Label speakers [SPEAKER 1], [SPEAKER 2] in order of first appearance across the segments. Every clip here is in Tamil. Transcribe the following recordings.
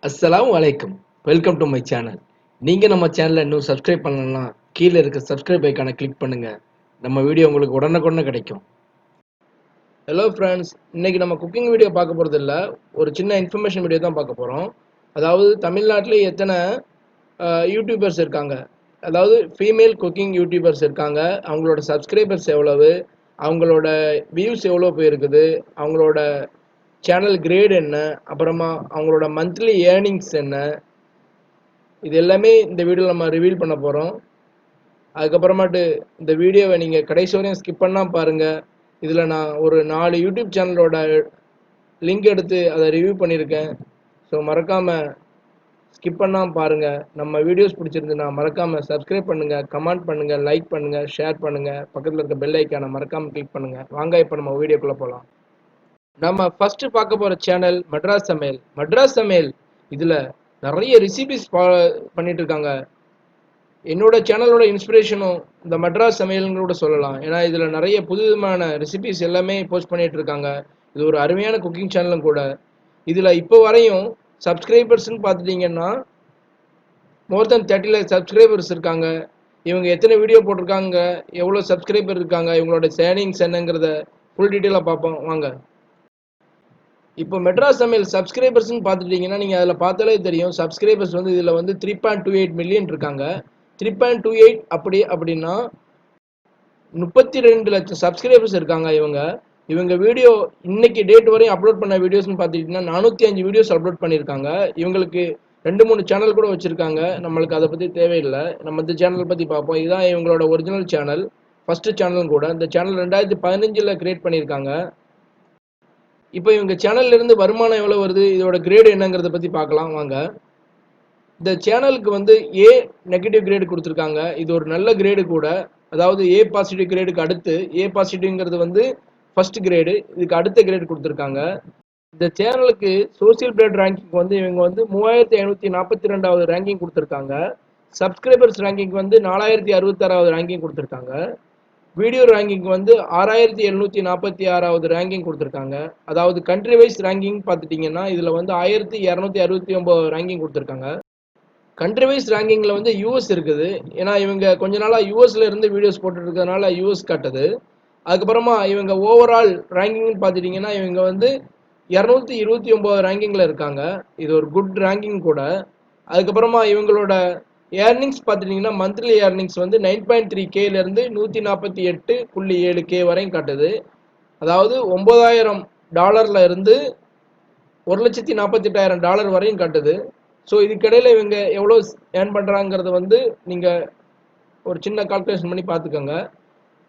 [SPEAKER 1] அஸ்ஸலாமு அலைக்கும். Welcome to my channel. நீங்கள் நம்ம சேனலை இன்னும் சப்ஸ்கிரைப் பண்ணலன்னா கீழே இருக்க சப்ஸ்கிரைப் ஐக்கானை கிளிக் பண்ணுங்கள். நம்ம வீடியோ உங்களுக்கு உடனுக்குடனே கிடைக்கும். ஹலோ ஃப்ரெண்ட்ஸ், இன்றைக்கி நம்ம குக்கிங் வீடியோ பார்க்க போகிறது இல்லை, ஒரு சின்ன இன்ஃபர்மேஷன் வீடியோ தான் பார்க்க போகிறோம். அதாவது தமிழ்நாட்டில் எத்தனை யூடியூபர்ஸ் இருக்காங்க, அதாவது ஃபீமேல் குக்கிங் யூடியூபர்ஸ் இருக்காங்க, அவங்களோட சப்ஸ்கிரைபர்ஸ் எவ்வளவு, அவங்களோட வியூஸ் எவ்வளோ போயிருக்குது, அவங்களோட சேனல் கிரேட் என்ன, அப்புறமா அவங்களோட மந்த்லி ஏர்னிங்ஸ் என்ன, இது எல்லாமே இந்த வீடியோவில் நம்ம ரிவீல் பண்ண போகிறோம். அதுக்கப்புறமாட்டு இந்த வீடியோவை நீங்கள் கடைசி வரையும் ஸ்கிப் பண்ணால் பாருங்கள். இதில் நான் ஒரு 4 யூடியூப் சேனலோட லிங்க் எடுத்து அதை ரிவ்யூ பண்ணியிருக்கேன். ஸோ மறக்காமல் ஸ்கிப் பண்ணாமல் பாருங்கள். நம்ம வீடியோஸ் பிடிச்சிருந்துன்னா மறக்காமல் சப்ஸ்கிரைப் பண்ணுங்கள், கமெண்ட் பண்ணுங்கள், லைக் பண்ணுங்கள், ஷேர் பண்ணுங்கள், பக்கத்தில் இருக்க பெல் ஐக்கானை மறக்காமல் கிளிக் பண்ணுங்கள். வாங்க இப்போ நம்ம வீடியோக்குள்ளே போகலாம். நம்ம ஃபர்ஸ்ட் பார்க்க போகிற சேனல் மட்ராஸ் சமையல். மட்ராஸ் சமையல் இதில் நிறைய ரெசிபிஸ் பண்ணிட்டு இருக்காங்க. என்னோட சேனலோட இன்ஸ்பிரேஷனும் இந்த மட்ராஸ் சமையல்களோட சொல்லலாம். ஏன்னா இதில் நிறைய புதுவிதமான ரெசிபிஸ் எல்லாமே போஸ்ட் பண்ணிட்டு இருக்காங்க. இது ஒரு அருமையான குக்கிங் சேனலும் கூட. இதில் இப்போ வரையும் சப்ஸ்கிரைபர்ஸ்ன்னு பார்த்துட்டிங்கன்னா மோர் தென் 30 lakh சப்ஸ்கிரைபர்ஸ் இருக்காங்க. இவங்க எத்தனை வீடியோ போட்டிருக்காங்க, எவ்வளோ சப்ஸ்கிரைபர் இருக்காங்க, இவங்களோட சேனிங்ஸ் என்னங்கிறத ஃபுல் டீட்டெயிலாக பார்ப்போம் வாங்க. இப்போ மெட்ராஸ் சமையல் சப்ஸ்கிரைபர்ஸ்ன்னு பார்த்துட்டிங்கன்னா நீங்கள் அதில் பார்த்தாலே தெரியும். சப்ஸ்கிரைபர்ஸ் வந்து இதில் வந்து 3.28 மில்லியன் இருக்காங்க. 3.28 அப்படின்னா 32 லட்சம் சப்ஸ்கிரைபர்ஸ் இருக்காங்க. இவங்க வீடியோ இன்னைக்கு டேட் வரையும் அப்லோட் பண்ண வீடியோஸ்னு பார்த்துக்கிட்டிங்கன்னா 405 வீடியோஸ் அப்லோட் பண்ணியிருக்காங்க. இவங்களுக்கு 2-3 சேனல் கூட வச்சுருக்காங்க. நம்மளுக்கு அதை பற்றி தேவையில்லை. நம்ம இந்த சேனல் பற்றி பார்ப்போம். இதுதான் இவங்களோட ஒரிஜினல் சேனல், ஃபஸ்ட்டு சேனலும் கூட. இந்த சேனல் 2015 கிரியேட் பண்ணியிருக்காங்க. இப்போ இவங்க சேனல்ல இருந்து வருமானம் எவ்வளோ வருது, இதோட கிரேடு என்னங்கிறத பற்றி பார்க்கலாம் வாங்க. இந்த சேனலுக்கு வந்து ஏ நெகட்டிவ் கிரேடு கொடுத்துருக்காங்க. இது ஒரு நல்ல கிரேடு கூட. அதாவது ஏ பாசிட்டிவ் கிரேடுக்கு அடுத்து, ஏ பாசிட்டிவ்ங்கிறது வந்து ஃபர்ஸ்ட் கிரேடு, இதுக்கு அடுத்த கிரேடு கொடுத்துருக்காங்க. இந்த சேனலுக்கு சோசியல் பிளேட் ரேங்கிங் வந்து இவங்க வந்து 3542வது ரேங்கிங் கொடுத்துருக்காங்க. சப்ஸ்கிரைபர்ஸ் ரேங்கிங் வந்து 4066வது ரேங்கிங் கொடுத்துருக்காங்க. வீடியோ ரேங்கிங் வந்து 6746வது ரேங்கிங் கொடுத்துருக்காங்க. அதாவது கண்ட்ரி வைஸ் ரேங்கிங் பார்த்துட்டிங்கன்னா இதில் வந்து 1269 ரேங்கிங் கொடுத்துருக்காங்க. கண்ட்ரி வைஸ் ரேங்கிங்கில் வந்து யூஎஸ் இருக்குது. ஏன்னா இவங்க கொஞ்ச நாளாக யூஎஸ்ல இருந்து வீடியோஸ் போட்டுட்டு இருக்கிறதுனால யூஎஸ் காட்டுது. அதுக்கப்புறமா இவங்க ஓவரால் ரேங்கிங்னு பார்த்துட்டிங்கன்னா இவங்க வந்து 229 ரேங்கிங்கில் இருக்காங்க. இது ஒரு குட் ரேங்கிங் கூட. அதுக்கப்புறமா இவங்களோட ஏர்னிங்ஸ் பார்த்துட்டிங்கன்னா மந்த்லி ஏர்னிங்ஸ் வந்து 9.3Kலேருந்து 148.7K வரையும் காட்டுது. அதாவது $9,000 இருந்து $1,48,000 வரையும் காட்டுது. ஸோ இதுக்கிடையில் இவங்க எவ்வளோ ஏர்ன் பண்ணுறாங்கிறது வந்து நீங்கள் ஒரு சின்ன கால்குலேஷன் பண்ணி பார்த்துக்கோங்க.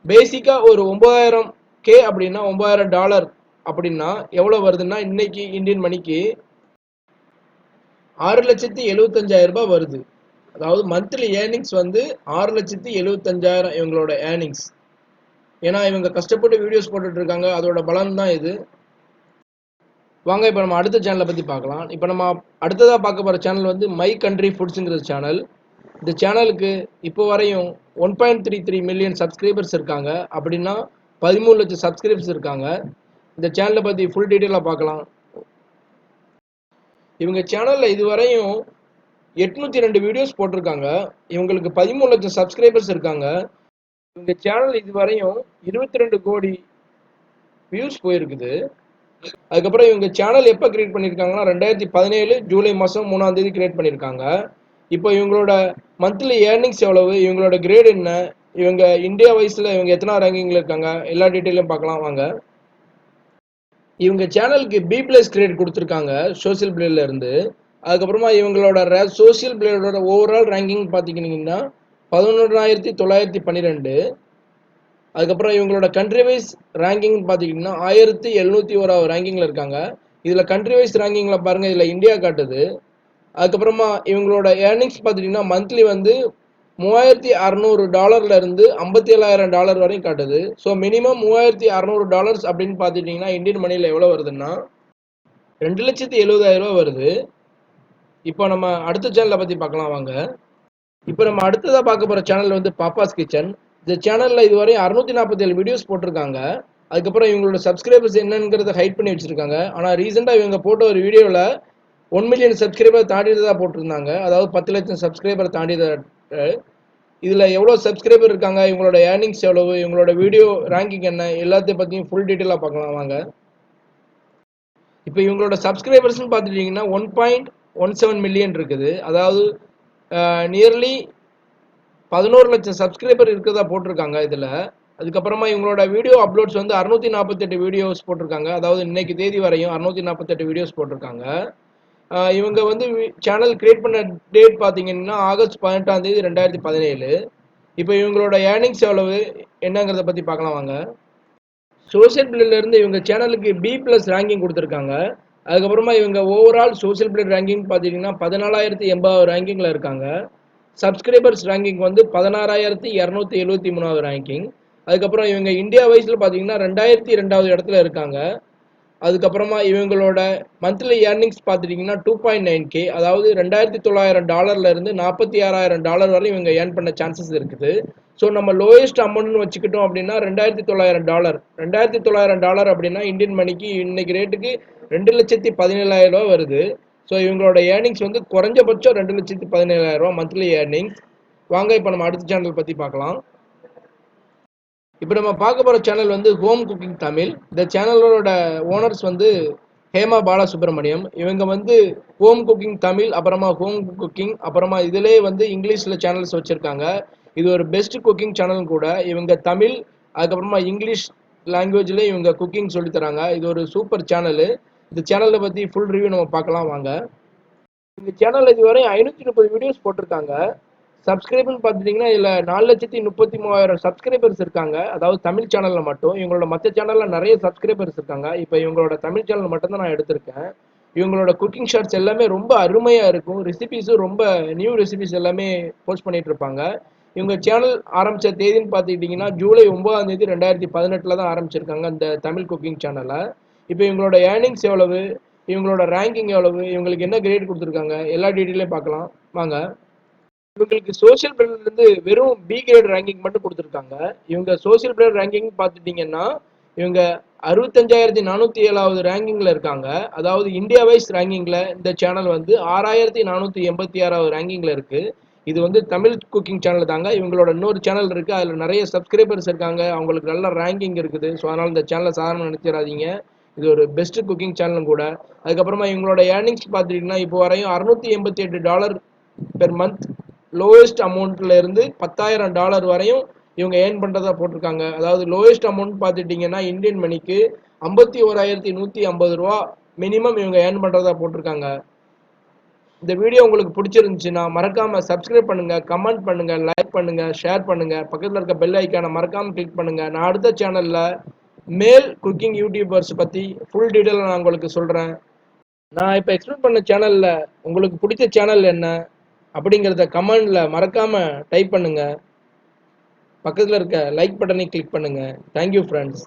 [SPEAKER 1] பேசிக்காக ஒரு 9,000K அப்படின்னா $9,000 அப்படின்னா எவ்வளோ வருதுன்னா இன்னைக்கு இந்தியன் மணிக்கு 6,75,000 வருது. அதாவது மந்த்லி ஏர்னிங்ஸ் வந்து 6,75,000 இவங்களோட ஏர்னிங்ஸ். ஏன்னா இவங்க கஷ்டப்பட்டு வீடியோஸ் போட்டுட்டு இருக்காங்க, அதோட பலன் தான் இது. வாங்க இப்போ நம்ம அடுத்த சேனலை பற்றி பார்க்கலாம். இப்போ நம்ம அடுத்ததாக பார்க்க போகிற சேனல் வந்து மை கண்ட்ரி ஃபுட்ஸுங்கிற சேனல். இந்த சேனலுக்கு இப்போ வரையும் 1.33 மில்லியன் சப்ஸ்கிரைபர்ஸ் இருக்காங்க. அப்படின்னா 13 லட்சம் சப்ஸ்கிரைபர்ஸ் இருக்காங்க. இந்த சேனலை பற்றி ஃபுல் டீட்டெயிலாக பார்க்கலாம். இவங்க சேனலில் இதுவரையும் 802 வீடியோஸ் போட்டிருக்காங்க. இவங்களுக்கு 13 லட்சம் சப்ஸ்கிரைபர்ஸ் இருக்காங்க. இவங்க சேனல் இதுவரையும் 22 கோடி வியூஸ் போயிருக்குது. அதுக்கப்புறம் இவங்க சேனல் எப்போ கிரியேட் பண்ணியிருக்காங்கன்னா 2017 ஜூலை மாதம் 3ஆம் தேதி கிரியேட் பண்ணியிருக்காங்க. இப்போ இவங்களோட மந்த்லி ஏர்னிங்ஸ் எவ்வளவு, இவங்களோட கிரேட் என்ன, இவங்க இந்தியா வைஸில் இவங்க எத்தனை ரேங்கிங்கில் இருக்காங்க, எல்லா டீட்டெயிலும் பார்க்கலாம் வாங்க. இவங்க சேனலுக்கு B+ கிரேட் கொடுத்துருக்காங்க சோசியல் பிளேட்ல இருந்து. அதுக்கப்புறமா இவங்களோட சோசியல் பிளேடோட ஓவரால் ரேங்கிங் பார்த்திங்கன்னா 11,912. அதுக்கப்புறம் இவங்களோட கண்ட்ரி வைஸ் ரேங்கிங் பார்த்திங்கன்னா 1701 ரேங்கிங்கில் இருக்காங்க. இதில் கண்ட்ரி வைஸ் ரேங்கிங்கில் பாருங்கள், இதில் இந்தியா காட்டுது. அதுக்கப்புறமா இவங்களோட ஏர்னிங்ஸ் பார்த்துட்டிங்கன்னா மந்த்லி வந்து $3,600 இருந்து $57,000 வரையும் காட்டுது. ஸோ மினிமம் $3,600 அப்படின்னு பார்த்துட்டிங்கன்னா இந்தியன் மணியில் எவ்வளோ வருதுன்னா 2,70,000 வருது. இப்போ நம்ம அடுத்த சேனலை பற்றி பார்க்கலாம் வாங்க. இப்போ நம்ம அடுத்ததாக பார்க்க போகிற சேனல் வந்து பாப்பாஸ் கிச்சன். இந்த சேனலில் இதுவரை 647 வீடியோஸ் போட்டிருக்காங்க. அதுக்கப்புறம் இவங்களோட சப்ஸ்கிரைபர்ஸ் என்னங்கிறத ஹைட் பண்ணி வச்சுருக்காங்க. ஆனால் ரீசெண்டாக இவங்க போட்ட ஒரு வீடியோவில் 1 மில்லியன் சப்ஸ்கிரைபர் தாண்டியதா போட்டிருந்தாங்க. அதாவது 10 லட்சம் சப்ஸ்கிரைபர் தாண்டியதா. இதுல எவ்வளவு சப்ஸ்கிரைபர் இருக்காங்க, இவங்களோட ஏர்னிங்ஸ் எவ்வளவு, இவங்களோட வீடியோ ரேங்கிங் என்ன, எல்லாத்தையும் பத்தியும் ஃபுல் டீட்டெயிலா பார்க்கலாம் வாங்க. இப்போ இவங்களோட சப்ஸ்கிரைபர்ஸ்னு பார்த்துட்டீங்கன்னா 1.17 மில்லியன் இருக்குது. அதாவது நியர்லி 11 லட்சம் சப்ஸ்கிரைபர் இருக்கிறதா போட்டிருக்காங்க இதுல. அதுக்கப்புறமா இவங்களோட வீடியோ அப்லோட்ஸ் வந்து 648 வீடியோஸ் போட்டிருக்காங்க. அதாவது இன்னைக்கு தேதி வரையும் 648 வீடியோஸ் போட்டிருக்காங்க. இவங்க வந்து சேனல் கிரியேட் பண்ண டேட் பார்த்தீங்கன்னா ஆகஸ்ட் 18ஆம் தேதி 2017. இப்போ இவங்களோட ஏர்னிங்ஸ் எவ்வளவு என்னங்கிறத பற்றி பார்க்கலாம் வாங்க. சோசியல் பிளேட்ல இருந்து இவங்க சேனலுக்கு B+ ரேங்கிங் கொடுத்துருக்காங்க. அதுக்கப்புறமா இவங்க ஓவரால் சோசியல் பிளேட் ரேங்கிங் பார்த்தீங்கன்னா 14,080 ரேங்கிங்கில் இருக்காங்க. சப்ஸ்கிரைபர்ஸ் ரேங்கிங் வந்து 16,273 ரேங்கிங். அதுக்கப்புறம் இவங்க இந்தியா வைஸில் பார்த்தீங்கன்னா 2002வது இடத்துல இருக்காங்க. அதுக்கப்புறமா இவங்களோட மந்த்லி ஏர்னிங்ஸ் பார்த்துட்டிங்கன்னா 2.9K, அதாவது $2,900 இருந்து $46,000 வரை இவங்க ஏர்ன் பண்ண சான்சஸ் இருக்குது. ஸோ நம்ம லோயஸ்ட் அமௌண்ட்னு வச்சுக்கிட்டோம் அப்படின்னா $2,900. $2,900 அப்படின்னா இந்தியன் மணிக்கு இன்னைக்கு ரேட்டுக்கு 2,17,000 வருது. ஸோ இவங்களோட ஏர்னிங்ஸ் வந்து குறைஞ்சபட்சம் 2,17,000 மந்த்லி ஏர்னிங்ஸ். வாங்க இப்போ நம்ம அடுத்த சேனல் பற்றி பார்க்கலாம். இப்போ நம்ம பார்க்க போகிற சேனல் வந்து ஹோம் குக்கிங் தமிழ். இந்த சேனலோட ஓனர்ஸ் வந்து ஹேமா பாலசுப்ரமணியம். இவங்க வந்து ஹோம் குக்கிங் தமிழ், அப்புறமா ஹோம் குக்கிங், அப்புறமா இதிலே வந்து இங்கிலீஷில் சேனல்ஸ் வச்சுருக்காங்க. இது ஒரு பெஸ்ட் குக்கிங் சேனல் கூட. இவங்க தமிழ், அதுக்கப்புறமா இங்கிலீஷ் லாங்குவேஜ்லேயே இவங்க குக்கிங் சொல்லித்தராங்க. இது ஒரு சூப்பர் சேனலு. இந்த சேனலை பற்றி ஃபுல் ரிவ்யூ நம்ம பார்க்கலாம் வாங்க. இந்த சேனலில் இதுவரை 530 வீடியோஸ் போட்டிருக்காங்க. சப்ஸ்கிரைபர்னு பார்த்துட்டிங்கன்னா இதில் 4,33,000 சப்ஸ்கிரைபர்ஸ் இருக்காங்க. அதாவது தமிழ் சேனலில் மட்டும். இவங்களோட மற்ற சேனலில் நிறைய சப்ஸ்கிரைபர்ஸ் இருக்காங்க. இப்போ இவங்களோட தமிழ் சேனல் மட்டும்தான் நான் எடுத்திருக்கேன். இவங்களோட குக்கிங் ஷார்ட்ஸ் எல்லாமே ரொம்ப அருமையாக இருக்கும். ரெசிபிஸும் ரொம்ப நியூ ரெசிபிஸ் எல்லாமே போஸ்ட் பண்ணிட்டு இருப்பாங்க. இவங்க சேனல் ஆரம்பித்த தேதின்னு பார்த்துக்கிட்டிங்கன்னா ஜூலை 9ஆம் தேதி 2018 தான் ஆரம்பிச்சிருக்காங்க இந்த தமிழ் குக்கிங் சேனலை. இப்போ இவங்களோட ஏர்னிங்ஸ் எவ்வளவு, இவங்களோட ரேங்கிங் எவ்வளவு, இவங்களுக்கு என்ன கிரேட் கொடுத்துருக்காங்க, எல்லா டீட்டெயிலையும் பார்க்கலாம் வாங்க. இவங்களுக்கு சோசியல் பிளேட்ல இருந்து வெறும் பி கிரேட் ரேங்கிங் மட்டும் கொடுத்துருக்காங்க. இவங்க சோசியல் பிளேட் ரேங்கிங் பார்த்துட்டீங்கன்னா இவங்க 65,407வது ரேங்கிங்ல இருக்காங்க. அதாவது இந்தியா வைஸ் ரேங்கிங்ல இந்த சேனல் வந்து 6,486வது ரேங்கிங்ல இருக்கு. இது வந்து தமிழ் குக்கிங் சேனல் தாங்க. இவங்களோட இன்னொரு சேனல் இருக்கு, அதுல நிறைய சப்ஸ்கிரைபர்ஸ் இருக்காங்க, அவங்களுக்கு நல்ல ரேங்கிங் இருக்குது. ஸோ அதனால இந்த சேனலை சாதாரண நினைச்சிடாதீங்க. இது ஒரு பெஸ்ட் குக்கிங் சேனலும் கூட. அதுக்கப்புறமா இவங்களோட ஏர்னிங்ஸ் பார்த்துட்டீங்கன்னா இப்போ வரையும் $688 பெர் மந்த் லோயஸ்ட் அமௌண்ட்ல இருந்து $10,000 வரையும் இவங்க ஏர்ன் பண்றதா போட்டிருக்காங்க. அதாவது லோயஸ்ட் அமௌண்ட் பார்த்துட்டீங்கன்னா இந்தியன் மணிக்கு 51,150 ரூபா மினிமம் இவங்க ஏர்ன் பண்றதா போட்டிருக்காங்க. இந்த வீடியோ உங்களுக்கு பிடிச்சிருந்துச்சுன்னா மறக்காம சப்ஸ்கிரைப் பண்ணுங்க, கமெண்ட் பண்ணுங்க, லைக் பண்ணுங்க, ஷேர் பண்ணுங்க. பக்கத்தில் இருக்க பெல் ஐக்கானை மறக்காம கிளிக் பண்ணுங்க. நான் அடுத்த சேனல்ல மேல் குக்கிங் யூடியூபர்ஸ் பத்தி ஃபுல் டீட்டெயில் நான் உங்களுக்கு சொல்றேன். நான் இப்போ எக்ஸ்பிளைன் பண்ண சேனல்ல உங்களுக்கு பிடிச்ச சேனல் என்ன அப்படிங்கிறத கமெண்ட்ல மறக்காம டைப் பண்ணுங்க. பக்கத்தில் இருக்க லைக் பட்டனை கிளிக் பண்ணுங்க. Thank you friends.